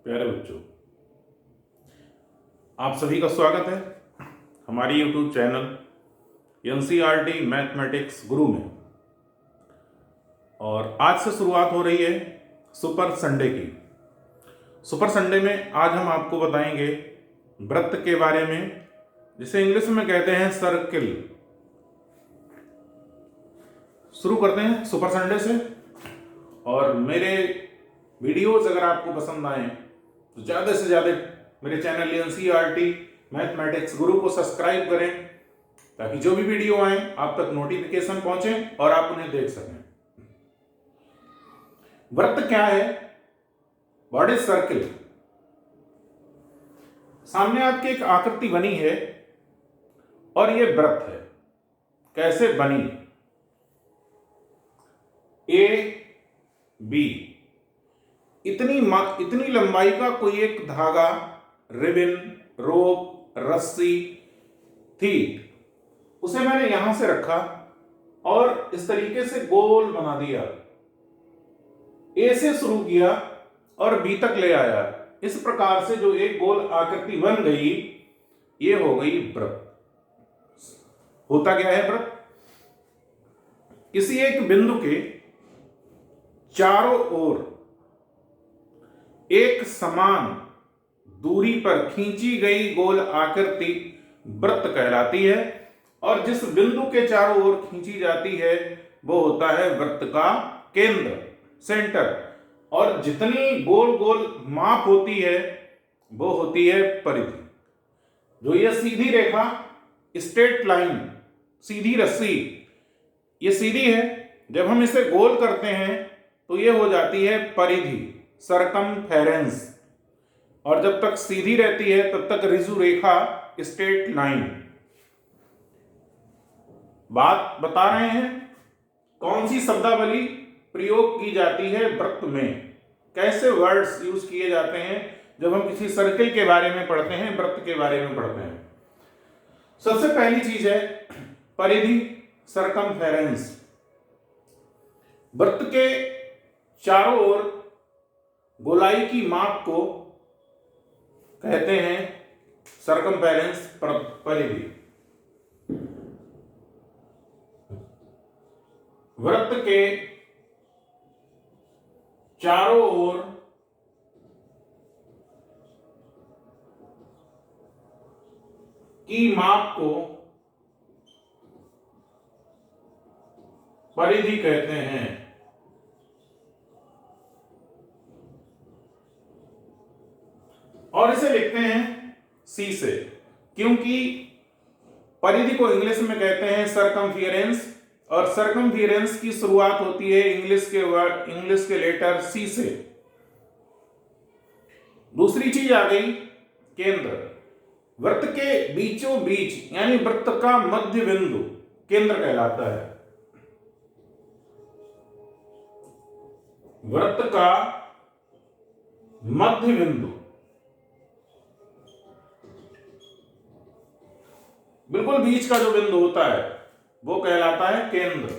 प्यारे बच्चों, आप सभी का स्वागत है हमारी YouTube चैनल NCERT मैथमेटिक्स गुरु में। और आज से शुरुआत हो रही है सुपर संडे की। सुपर संडे में आज हम आपको बताएंगे वृत्त के बारे में, जिसे इंग्लिश में कहते हैं सर्किल। शुरू करते हैं सुपर संडे से। और मेरे वीडियोज अगर आपको पसंद आए तो ज़्यादा से ज़्यादा मेरे चैनल NCERT मैथमेटिक्स गुरु को सब्सक्राइब करें, ताकि जो भी वीडियो आए आप तक नोटिफिकेशन पहुंचे और आप उन्हें देख सकें। वृत्त क्या है? What is circle? सामने आपकी एक आकृति बनी है और यह वृत्त है। कैसे बनी? ए बी इतनी लंबाई का कोई एक धागा, रिबन, रोप, रस्सी थी, उसे मैंने यहां से रखा और इस तरीके से गोल बना दिया। ए से शुरू किया और बी तक ले आया। इस प्रकार से जो एक गोल आकृति बन गई, ये हो गई वृत्त। होता क्या है वृत्त? किसी एक बिंदु के चारों ओर एक समान दूरी पर खींची गई गोल आकृति वृत्त कहलाती है। और जिस बिंदु के चारों ओर खींची जाती है वो होता है वृत्त का केंद्र, सेंटर। और जितनी गोल गोल माप होती है वो होती है परिधि। जो ये सीधी रेखा, स्ट्रेट लाइन, सीधी रस्सी, ये सीधी है। जब हम इसे गोल करते हैं तो ये हो जाती है परिधि, सरकमफेरेंस। और जब तक सीधी रहती है तब तक ऋजु रेखा, स्ट्रेट लाइन। बात बता रहे हैं कौन सी शब्दावली प्रयोग की जाती है वृत्त में, कैसे वर्ड्स यूज किए जाते हैं जब हम किसी सर्किल के बारे में पढ़ते हैं, वृत्त के बारे में पढ़ते हैं। सबसे पहली चीज है परिधि, सरकमफेरेंस। वृत्त के चारों ओर गोलाई की माप को कहते हैं सरकमफेरेंस, परिधि। वृत्त के चारों ओर की माप को परिधि कहते हैं। और इसे लिखते हैं सी से, क्योंकि परिधि को इंग्लिश में कहते हैं सरकमफियरेंस। और सरकमफियरेंस की शुरुआत होती है इंग्लिश के लेटर सी से। दूसरी चीज आ गई केंद्र। वृत्त के बीचों बीच यानी वृत्त का मध्य बिंदु केंद्र कहलाता है। वृत्त का मध्य बिंदु, बिल्कुल बीच का जो बिंदु होता है वो कहलाता है केंद्र।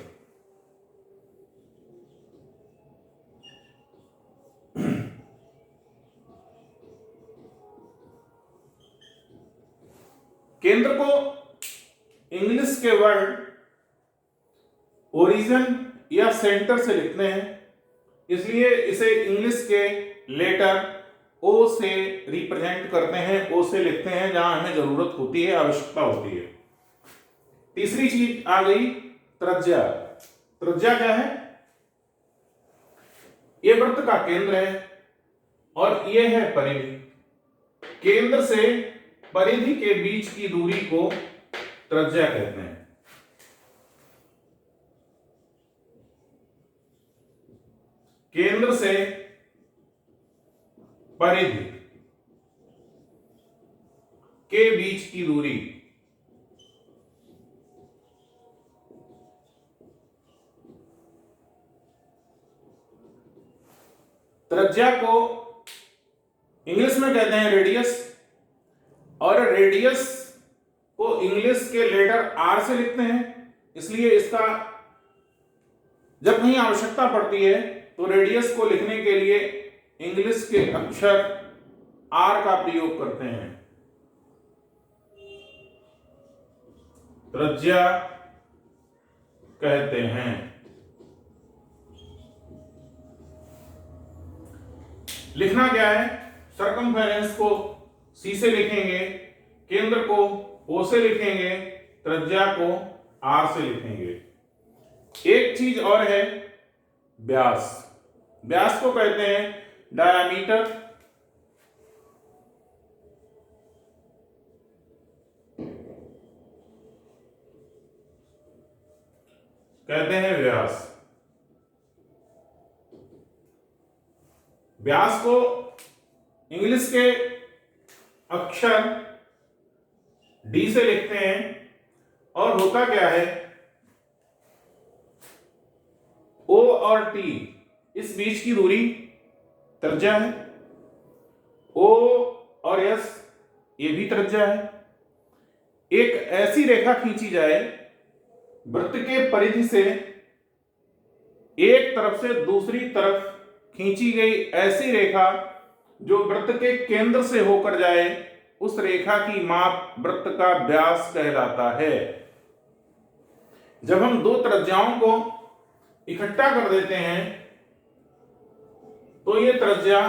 केंद्र को इंग्लिश के वर्ड ओरिजिन या सेंटर से लिखते हैं, इसलिए इसे इंग्लिश के लेटर ओ से रिप्रेजेंट करते हैं, ओ से लिखते हैं जहां हमें जरूरत होती है, आवश्यकता होती है। तीसरी चीज आ गई त्रिज्या। त्रिज्या क्या है? ये वृत्त का केंद्र है और ये है परिधि। केंद्र से परिधि के बीच की दूरी को त्रिज्या कहते हैं। केंद्र से परिधि के बीच की दूरी त्रिज्या को इंग्लिश में कहते हैं रेडियस। और रेडियस को इंग्लिश के लेटर आर से लिखते हैं, इसलिए इसका जब कहीं आवश्यकता पड़ती है तो रेडियस को लिखने के लिए इंग्लिश के अक्षर आर का प्रयोग करते हैं। त्रिज्या कहते हैं। लिखना क्या है? सरकमफेरेंस को सी से लिखेंगे, केंद्र को ओ से लिखेंगे, त्रिज्या को आर से लिखेंगे। एक चीज और है, व्यास। व्यास को कहते हैं डायामीटर। कहते हैं व्यास। व्यास को इंग्लिश के अक्षर डी से लिखते हैं और होता क्या है, ओ और टी इस बीच की दूरी त्रिज्या है। ओ और एस ये भी त्रिज्या है। एक ऐसी रेखा खींची जाए वृत्त के परिधि से एक तरफ से दूसरी तरफ खींची गई ऐसी रेखा जो वृत्त के केंद्र से होकर जाए, उस रेखा की माप वृत्त का व्यास कहलाता है। जब हम दो त्रिज्याओं को इकट्ठा कर देते हैं तो ये त्रिज्या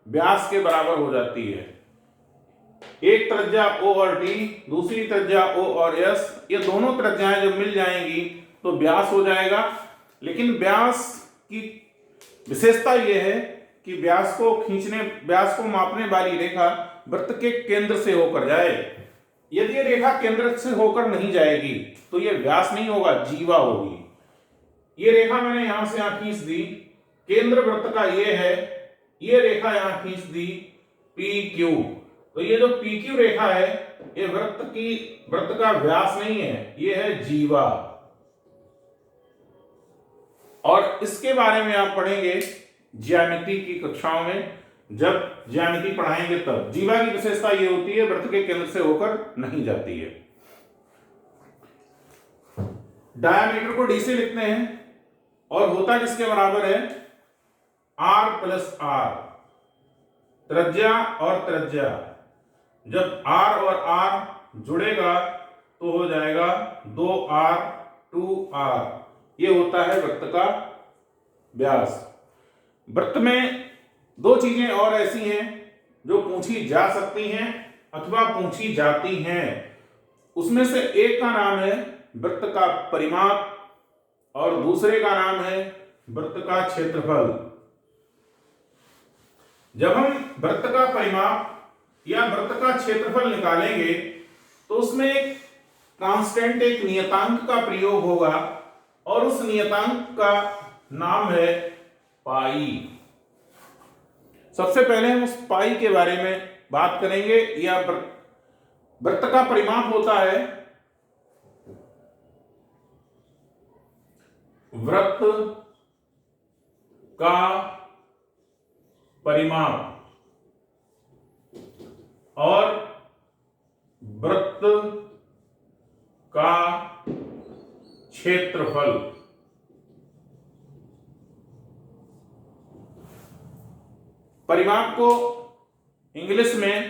व्यास के बराबर हो जाती है। एक त्रिज्या ओ और टी, दूसरी त्रिज्या ओ और एस, ये दोनों त्रिज्याएं जब मिल जाएंगी तो व्यास हो जाएगा। लेकिन व्यास की विशेषता यह है कि व्यास को मापने वाली रेखा वृत्त के केंद्र से होकर जाए। यदि ये रेखा केंद्र से होकर नहीं जाएगी तो ये व्यास नहीं होगा, जीवा होगी। ये रेखा मैंने यहां से यहां खींच दी, केंद्र वृत्त का ये है, ये रेखा यहां खींच दी पी क्यू। तो ये जो पी क्यू रेखा है ये वृत्त का व्यास नहीं है, ये है जीवा। और इसके बारे में आप पढ़ेंगे ज्यामिति की कक्षाओं में, जब ज्यामिति पढ़ाएंगे तब। जीवा की विशेषता ये होती है वृत्त के केंद्र से होकर नहीं जाती है। डायमीटर को डी से लिखते हैं और होता किसके बराबर है, आर प्लस आर। त्रिज्या और त्रिज्या, जब आर और आर जुड़ेगा तो हो जाएगा 2r 2r। ये होता है वृत्त का व्यास। वृत्त में दो चीजें और ऐसी हैं जो पूछी जा सकती हैं अथवा पूछी जाती हैं। उसमें से एक का नाम है वृत्त का परिमाप और दूसरे का नाम है वृत्त का क्षेत्रफल। जब हम वृत्त का परिमाप या वृत्त का क्षेत्रफल निकालेंगे तो उसमें एक कांस्टेंट, एक नियतांक का प्रयोग होगा और उस नियतांक का नाम है पाई। सबसे पहले हम उस पाई के बारे में बात करेंगे। या वृत्त का परिमाप होता है वृत्त का परिमाप और वृत्त का क्षेत्रफल। परिमाप को इंग्लिश में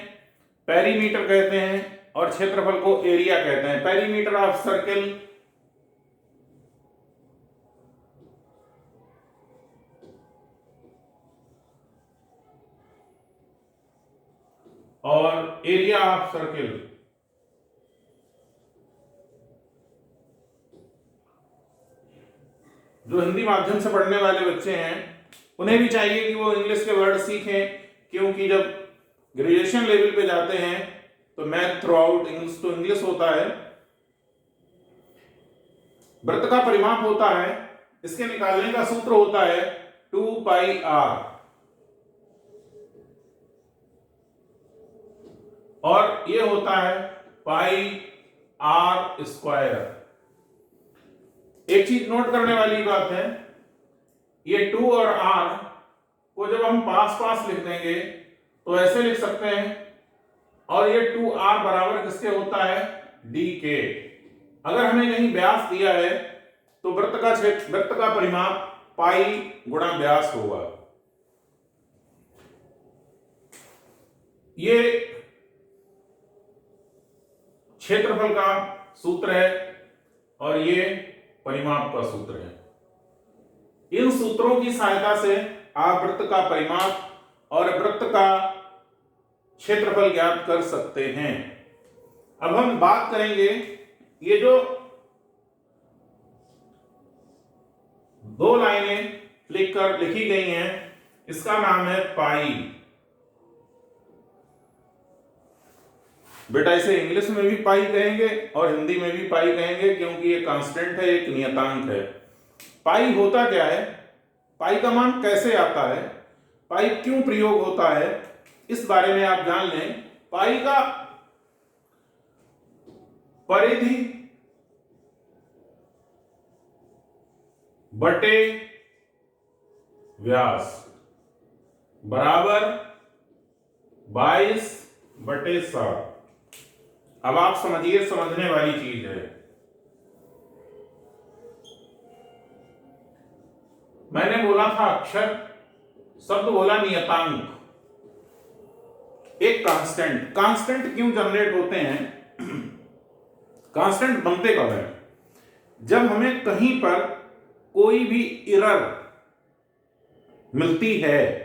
पेरीमीटर कहते हैं और क्षेत्रफल को एरिया कहते हैं। पेरीमीटर ऑफ सर्किल और एरिया ऑफ सर्किल। जो हिंदी माध्यम से पढ़ने वाले बच्चे हैं उन्हें भी चाहिए कि वो इंग्लिश के वर्ड सीखें, क्योंकि जब ग्रेजुएशन लेवल पे जाते हैं तो मैथ थ्रू आउट इंग्लिश तो इंग्लिश होता है। वृत्त का परिमाप होता है, इसके निकालने का सूत्र होता है 2 पाई r और ये होता है पाई r स्क्वायर। एक चीज नोट करने वाली बात है, ये 2 और r को जब हम पास पास लिख देंगे तो ऐसे लिख सकते हैं, और ये 2r बराबर किसके होता है, d के। अगर हमें कहीं व्यास दिया है तो वृत्त का परिमाप पाई गुणा व्यास होगा। ये क्षेत्रफल का सूत्र है और ये परिमाप का सूत्र है। इन सूत्रों की सहायता से आप वृत्त का परिमाप और वृत्त का क्षेत्रफल ज्ञात कर सकते हैं। अब हम बात करेंगे, ये जो दो लाइनें लिखकर लिखी गई हैं, इसका नाम है पाई। बेटा इसे इंग्लिश में भी पाई कहेंगे और हिंदी में भी पाई कहेंगे, क्योंकि ये कांस्टेंट है, एक नियतांक है। पाई होता क्या है, पाई का मान कैसे आता है, पाई क्यों प्रयोग होता है, इस बारे में आप जान लें। पाई का परिधि बटे व्यास बराबर 22/7। अब आप समझिए, समझने वाली चीज है। मैंने बोला था अक्षर, शब्द बोला नियतांक, एक कांस्टेंट। कांस्टेंट क्यों जनरेट होते हैं, कांस्टेंट बनते कब है, जब हमें कहीं पर कोई भी एरर मिलती है,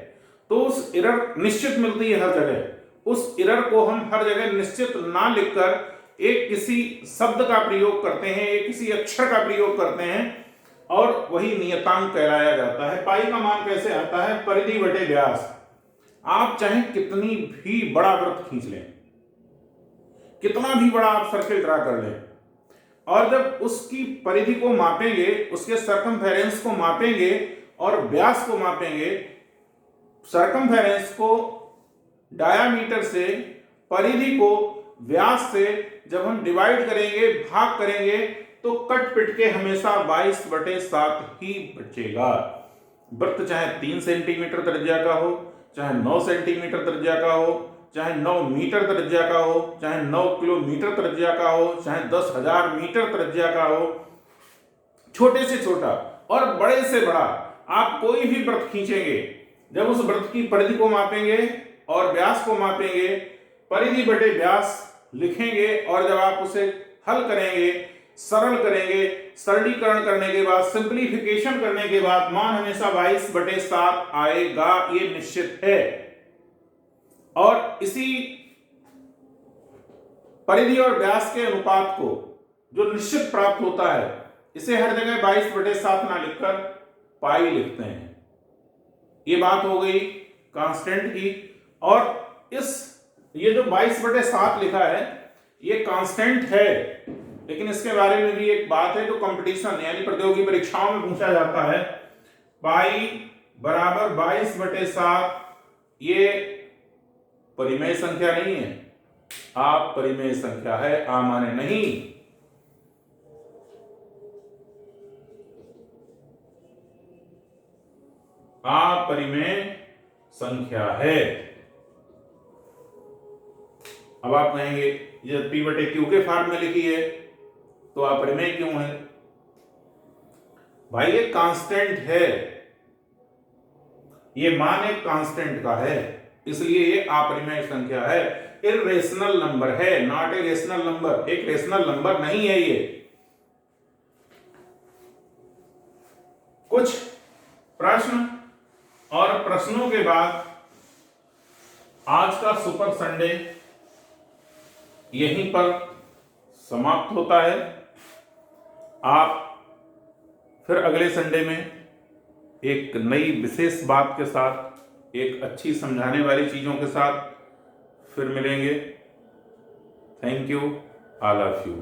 तो उस एरर निश्चित मिलती है हर जगह, उस एरर को हम हर जगह निश्चित ना लिखकर एक किसी शब्द का प्रयोग करते हैं, एक किसी अक्षर का प्रयोग करते हैं, और वही नियतांक कहलाया जाता है। पाई का मान कैसे आता है, परिधि बटे व्यास। आप चाहे कितनी भी बड़ा वृत्त खींच लें, कितना भी बड़ा आप सर्किल ड्रा कर लें, और जब उसकी परिधि को मापेंगे, उसके सरकमफेरेंस को मापेंगे और व्यास को मापेंगे, सरकमफेरेंस को डायामीटर से, परिधि को व्यास से जब हम डिवाइड करेंगे, भाग करेंगे, तो कट पिट के हमेशा 22/7 ही बचेगा। वृत्त चाहे 3 सेंटीमीटर त्रिज्या का हो, चाहे 9 सेंटीमीटर त्रिज्या का हो, चाहे 9 मीटर त्रिज्या का हो, चाहे 9 किलोमीटर त्रिज्या का हो, चाहे 10,000 मीटर त्रिज्या का हो, छोटे से छोटा और बड़े से बड़ा आप कोई भी वृत्त खींचेंगे, जब उस वृत्त की परिधि को मापेंगे और व्यास को मापेंगे, परिधि बटे व्यास लिखेंगे, और जब आप उसे हल करेंगे, सरल करेंगे, सरलीकरण करने के बाद, सिंप्लीफिकेशन करने के बाद मान हमेशा 22/7 आएगा, ये निश्चित है। और इसी परिधि और व्यास के अनुपात को जो निश्चित प्राप्त होता है, इसे हर जगह 22/7 ना लिखकर पाई लिखते हैं। ये बात हो गई कांस्टेंट की। और ये जो 22/7 लिखा है, ये कांस्टेंट है, लेकिन इसके बारे में भी एक बात है जो कंपटीशन यानी प्रतियोगी परीक्षाओं में पूछा जाता है। पाई बराबर 22/7, ये परिमेय संख्या नहीं है, आप परिमेय संख्या है, आ माने नहीं। अपरिमेय संख्या है। अब आप कहेंगे ये P/Q के फॉर्म में लिखी है तो अपरिमेय क्यों है? भाई ये कांस्टेंट है, ये मान एक कांस्टेंट का है, इसलिए ये अपरिमेय संख्या है। इर्रेशनल नंबर है, नॉट ए रेशनल नंबर, एक रेशनल नंबर नहीं है ये। कुछ प्रश्न और प्रश्नों के बाद आज का सुपर संडे यहीं पर समाप्त होता है। आप फिर अगले संडे में एक नई विशेष बात के साथ, एक अच्छी समझाने वाली चीजों के साथ फिर मिलेंगे। Thank you, I love you.